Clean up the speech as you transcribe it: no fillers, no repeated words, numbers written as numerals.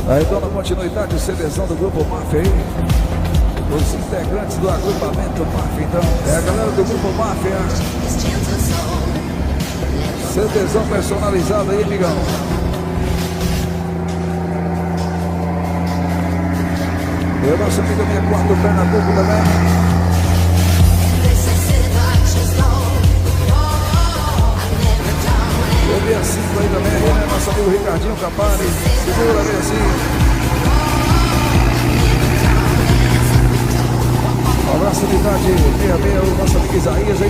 Aí, dando continuidade, o CDzão do Grupo Máfia aí. Os integrantes do agrupamento Máfia, então. É a galera do Grupo Máfia. CDzão personalizado aí, amigão. E o nosso amigo minha quarto Pernambuco também. O B5 aí também, né? Nosso amigo Ricardinho Capari. Segura, B5. Um abraço de tarde, 66, o nosso amigo Isaías aí.